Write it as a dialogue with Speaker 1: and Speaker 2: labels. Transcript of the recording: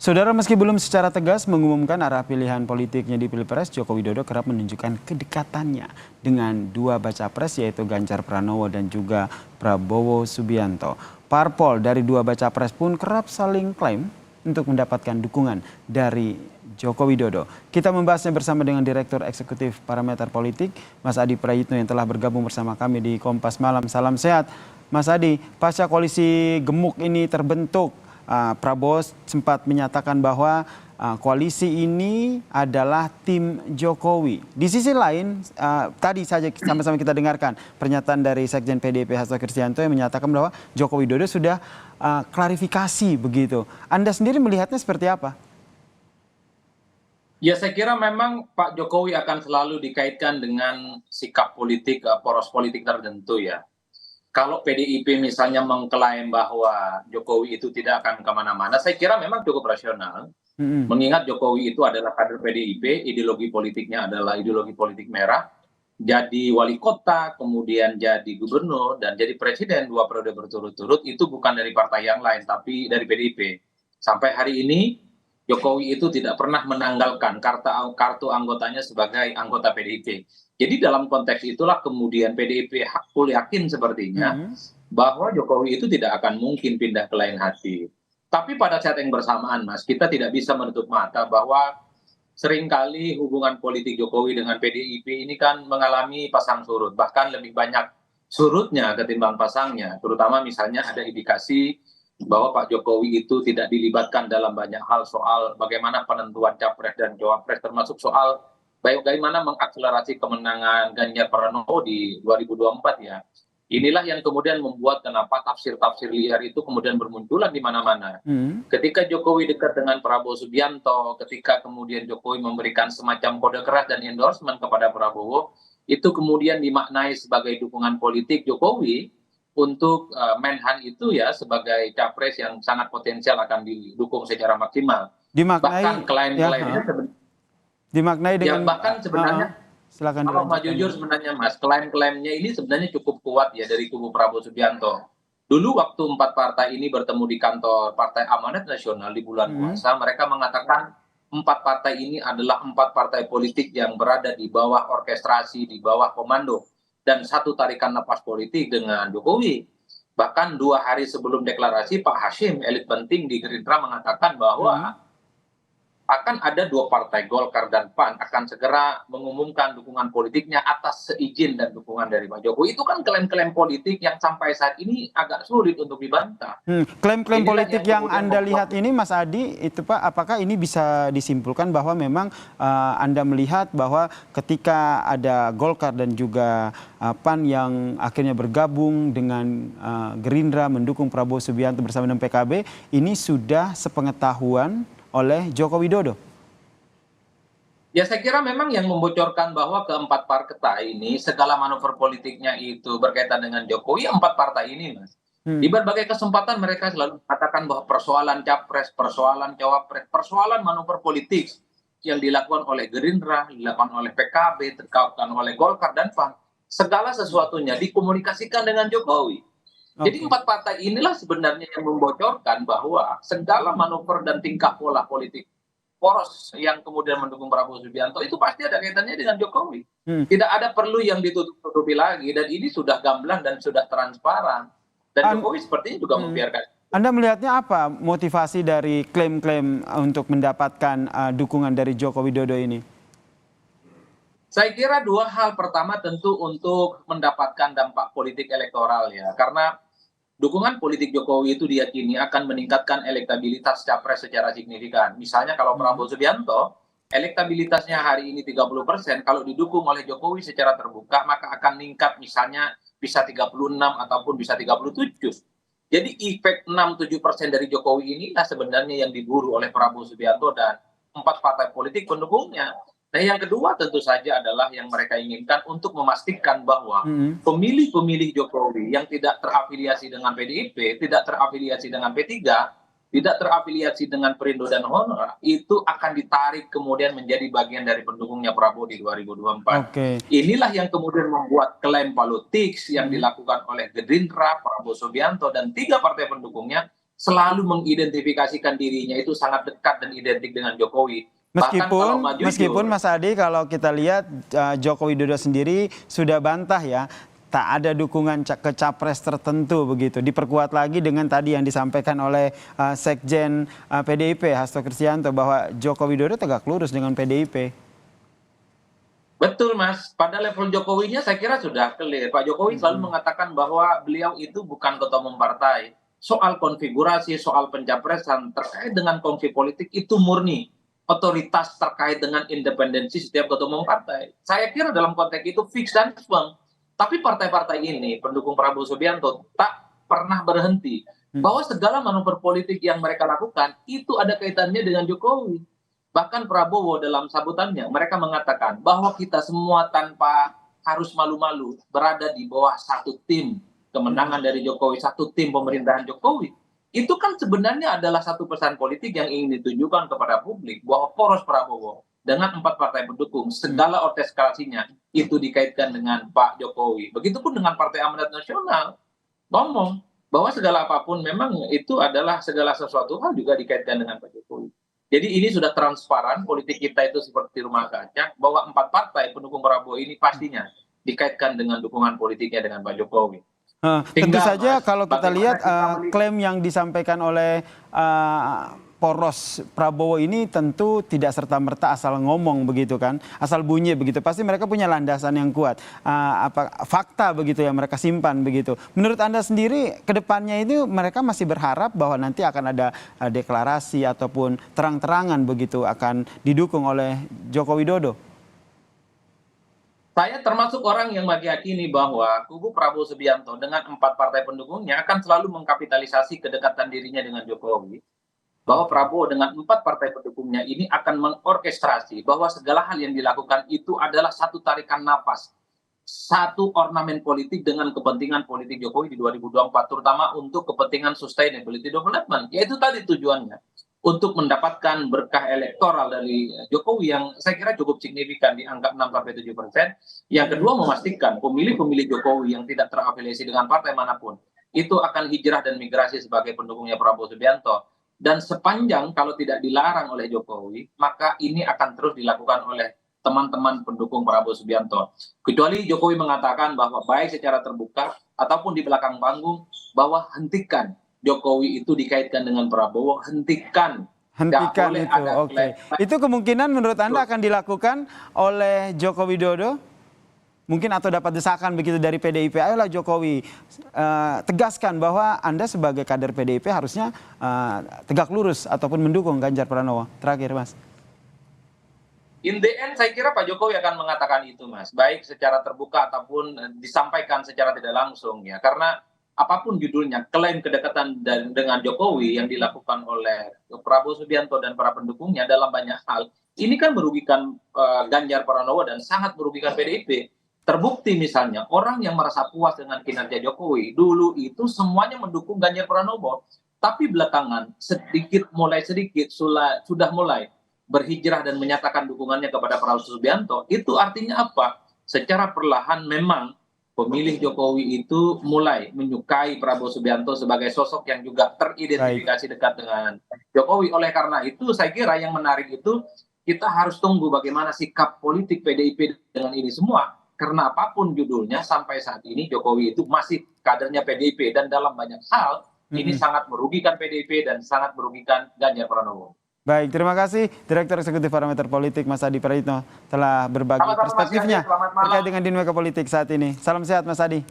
Speaker 1: Saudara, meski belum secara tegas mengumumkan arah pilihan politiknya di Pilpres, Joko Widodo kerap menunjukkan kedekatannya dengan dua baca pres yaitu Ganjar Pranowo dan juga Prabowo Subianto. Parpol dari dua baca pres pun kerap saling klaim untuk mendapatkan dukungan dari Joko Widodo. Kita membahasnya bersama dengan Direktur Eksekutif Parameter Politik, Mas Adi Prayitno yang telah bergabung bersama kami di Kompas Malam. Salam sehat, Mas Adi. Pasca koalisi gemuk ini terbentuk, Prabowo sempat menyatakan bahwa koalisi ini adalah tim Jokowi. Di sisi lain, tadi saja sama-sama kita dengarkan pernyataan dari Sekjen PDIP Hasto Kristianto yang menyatakan bahwa Joko Widodo sudah klarifikasi begitu. Anda sendiri melihatnya seperti apa?
Speaker 2: Ya, saya kira memang Pak Jokowi akan selalu dikaitkan dengan sikap politik, poros politik tertentu ya. Kalau PDIP misalnya mengklaim bahwa Jokowi itu tidak akan kemana-mana, saya kira memang cukup rasional. Mengingat Jokowi itu adalah kader PDIP, ideologi politiknya adalah ideologi politik merah, jadi wali kota, kemudian jadi gubernur, dan jadi presiden 2 periode berturut-turut, itu bukan dari partai yang lain, tapi dari PDIP. Sampai hari ini, Jokowi itu tidak pernah menanggalkan kartu anggotanya sebagai anggota PDIP. Jadi dalam konteks itulah kemudian PDIP full yakin sepertinya bahwa Jokowi itu tidak akan mungkin pindah ke lain hati. Tapi pada saat yang bersamaan, Mas, kita tidak bisa menutup mata bahwa seringkali hubungan politik Jokowi dengan PDIP ini kan mengalami pasang surut, bahkan lebih banyak surutnya ketimbang pasangnya. Terutama misalnya ada indikasi bahwa Pak Jokowi itu tidak dilibatkan dalam banyak hal soal bagaimana penentuan capres dan cawapres, termasuk soal bagaimana mengakselerasi kemenangan Ganjar Pranowo di 2024 ya. Inilah yang kemudian membuat kenapa tafsir-tafsir liar itu kemudian bermunculan di mana-mana. Ketika Jokowi dekat dengan Prabowo Subianto, ketika kemudian Jokowi memberikan semacam kode keras dan endorsement kepada Prabowo, itu kemudian dimaknai sebagai dukungan politik Jokowi untuk Menhan itu ya sebagai capres yang sangat potensial akan didukung secara maksimal. Bahkan klaim-klaimnya
Speaker 1: dimaknai dengan
Speaker 2: bahkan sebenarnya
Speaker 1: silakan
Speaker 2: kalau mau jujur sebenarnya Mas, klaim-klaimnya ini sebenarnya cukup kuat ya dari kubu Prabowo Subianto. Dulu waktu 4 partai ini bertemu di kantor Partai Amanat Nasional di bulan puasa, mereka mengatakan 4 partai ini adalah 4 partai politik yang berada di bawah orkestrasi, di bawah komando dan satu tarikan napas politik dengan Jokowi. Bahkan 2 hari sebelum deklarasi, Pak Hashim, elit penting di Gerindra, mengatakan bahwa akan ada 2 partai, Golkar dan PAN, akan segera mengumumkan dukungan politiknya atas seizin dan dukungan dari Pak Jokowi. Itu kan klaim-klaim politik yang sampai saat ini agak sulit untuk dibantah.
Speaker 1: Klaim-klaim politik yang Anda lihat ini, Mas Adi, itu Pak, apakah ini bisa disimpulkan bahwa memang Anda melihat bahwa ketika ada Golkar dan juga PAN yang akhirnya bergabung dengan Gerindra mendukung Prabowo Subianto bersama dengan PKB, ini sudah sepengetahuan oleh Joko Widodo?
Speaker 2: Ya, saya kira memang yang membocorkan bahwa keempat partai ini segala manuver politiknya itu berkaitan dengan Jokowi, 4 partai ini, Mas. Di berbagai kesempatan mereka selalu mengatakan bahwa persoalan capres, persoalan cawapres, persoalan manuver politik yang dilakukan oleh Gerindra, dilakukan oleh PKB, dilakukan oleh Golkar dan PAN, segala sesuatunya dikomunikasikan dengan Jokowi. Jadi 4 partai inilah sebenarnya yang membocorkan bahwa segala manuver dan tingkah pola politik poros yang kemudian mendukung Prabowo Subianto itu pasti ada kaitannya dengan Jokowi. Tidak ada perlu yang ditutup-tutupi lagi, dan ini sudah gamblang dan sudah transparan. Dan Jokowi sepertinya juga membiarkan.
Speaker 1: Anda melihatnya apa motivasi dari klaim-klaim untuk mendapatkan dukungan dari Joko Widodo ini?
Speaker 2: Saya kira 2 hal. Pertama tentu untuk mendapatkan dampak politik elektoral ya, karena dukungan politik Jokowi itu diyakini akan meningkatkan elektabilitas capres secara signifikan. Misalnya kalau Prabowo Subianto, elektabilitasnya hari ini 30%, kalau didukung oleh Jokowi secara terbuka, maka akan meningkat misalnya bisa 36 ataupun bisa 37. Jadi efek 6-7% dari Jokowi inilah sebenarnya yang diburu oleh Prabowo Subianto dan 4 partai politik pendukungnya. Nah, yang kedua tentu saja adalah yang mereka inginkan untuk memastikan bahwa pemilih-pemilih Jokowi yang tidak terafiliasi dengan PDIP, tidak terafiliasi dengan P3, tidak terafiliasi dengan Perindo dan Honor, itu akan ditarik kemudian menjadi bagian dari pendukungnya Prabowo di 2024. Inilah yang kemudian membuat klaim politik yang dilakukan oleh Gerindra, Prabowo Subianto, dan 3 partai pendukungnya selalu mengidentifikasikan dirinya itu sangat dekat dan identik dengan Jokowi. Bahkan kalau maju
Speaker 1: Meskipun Mas Adi, kalau kita lihat Joko Widodo sendiri sudah bantah ya, tak ada dukungan ke capres tertentu begitu. Diperkuat lagi dengan tadi yang disampaikan oleh Sekjen PDIP Hasto Kristianto bahwa Joko Widodo tegak lurus dengan PDIP.
Speaker 2: Betul Mas, pada level Jokowinya saya kira sudah clear. Pak Jokowi selalu mengatakan bahwa beliau itu bukan ketua umum partai. Soal konfigurasi, soal pencapresan terkait dengan kongsi politik itu murni otoritas terkait dengan independensi setiap ketua umum partai. Saya kira dalam konteks itu fix dan firm. Tapi partai-partai ini pendukung Prabowo Subianto tak pernah berhenti bahwa segala manuver politik yang mereka lakukan itu ada kaitannya dengan Jokowi. Bahkan Prabowo dalam sambutannya mereka mengatakan bahwa kita semua tanpa harus malu-malu berada di bawah satu tim kemenangan dari Jokowi, satu tim pemerintahan Jokowi. Itu kan sebenarnya adalah satu pesan politik yang ingin ditujukan kepada publik bahwa poros Prabowo dengan 4 partai pendukung segala orkestrasinya itu dikaitkan dengan Pak Jokowi. Begitupun dengan Partai Amanat Nasional ngomong bahwa segala apapun memang itu adalah segala sesuatu hal juga dikaitkan dengan Pak Jokowi. Jadi ini sudah transparan, politik kita itu seperti rumah kaca bahwa 4 partai pendukung Prabowo ini pastinya dikaitkan dengan dukungan politiknya dengan Pak Jokowi.
Speaker 1: Tentu saja kalau kita lihat klaim yang disampaikan oleh poros Prabowo ini tentu tidak serta-merta asal ngomong begitu kan, asal bunyi begitu. Pasti mereka punya landasan yang kuat, fakta begitu yang mereka simpan begitu. Menurut Anda sendiri ke depannya itu mereka masih berharap bahwa nanti akan ada deklarasi ataupun terang-terangan begitu akan didukung oleh Joko Widodo?
Speaker 2: Saya termasuk orang yang meyakini bahwa kubu Prabowo Subianto dengan 4 partai pendukungnya akan selalu mengkapitalisasi kedekatan dirinya dengan Jokowi. Bahwa Prabowo dengan 4 partai pendukungnya ini akan mengorkestrasi bahwa segala hal yang dilakukan itu adalah satu tarikan nafas, satu ornamen politik dengan kepentingan politik Jokowi di 2024, terutama untuk kepentingan sustainability development. Yaitu tadi tujuannya, untuk mendapatkan berkah elektoral dari Jokowi yang saya kira cukup signifikan di angka 6-7%. Yang kedua, memastikan pemilih-pemilih Jokowi yang tidak terafiliasi dengan partai manapun itu akan hijrah dan migrasi sebagai pendukungnya Prabowo Subianto. Dan sepanjang kalau tidak dilarang oleh Jokowi, maka ini akan terus dilakukan oleh teman-teman pendukung Prabowo Subianto. Kecuali Jokowi mengatakan bahwa baik secara terbuka ataupun di belakang panggung bahwa hentikan Jokowi itu dikaitkan dengan Prabowo, hentikan.
Speaker 1: Hentikan itu, oke. Itu kemungkinan menurut Anda akan dilakukan oleh Joko Widodo? Mungkin atau dapat desakan begitu dari PDIP, ayolah Jokowi tegaskan bahwa Anda sebagai kader PDIP harusnya tegak lurus ataupun mendukung Ganjar Pranowo. Terakhir Mas.
Speaker 2: In the end saya kira Pak Jokowi akan mengatakan itu Mas, baik secara terbuka ataupun disampaikan secara tidak langsung ya, karena apapun judulnya, klaim kedekatan dengan Jokowi yang dilakukan oleh Prabowo Subianto dan para pendukungnya dalam banyak hal, ini kan merugikan Ganjar Pranowo dan sangat merugikan PDIP. Terbukti misalnya orang yang merasa puas dengan kinerja Jokowi dulu itu semuanya mendukung Ganjar Pranowo, tapi belakangan mulai sedikit sudah mulai berhijrah dan menyatakan dukungannya kepada Prabowo Subianto. Itu artinya apa? Secara perlahan memang pemilih Jokowi itu mulai menyukai Prabowo Subianto sebagai sosok yang juga teridentifikasi dekat dengan Jokowi. Oleh karena itu saya kira yang menarik itu kita harus tunggu bagaimana sikap politik PDIP dengan ini semua. Karena apapun judulnya sampai saat ini Jokowi itu masih kadernya PDIP dan dalam banyak hal ini sangat merugikan PDIP dan sangat merugikan Ganjar Pranowo.
Speaker 1: Baik, terima kasih Direktur Eksekutif Parameter Politik Mas Adi Praitno telah berbagi perspektifnya terkait dengan dinamika politik saat ini. Salam sehat Mas Adi.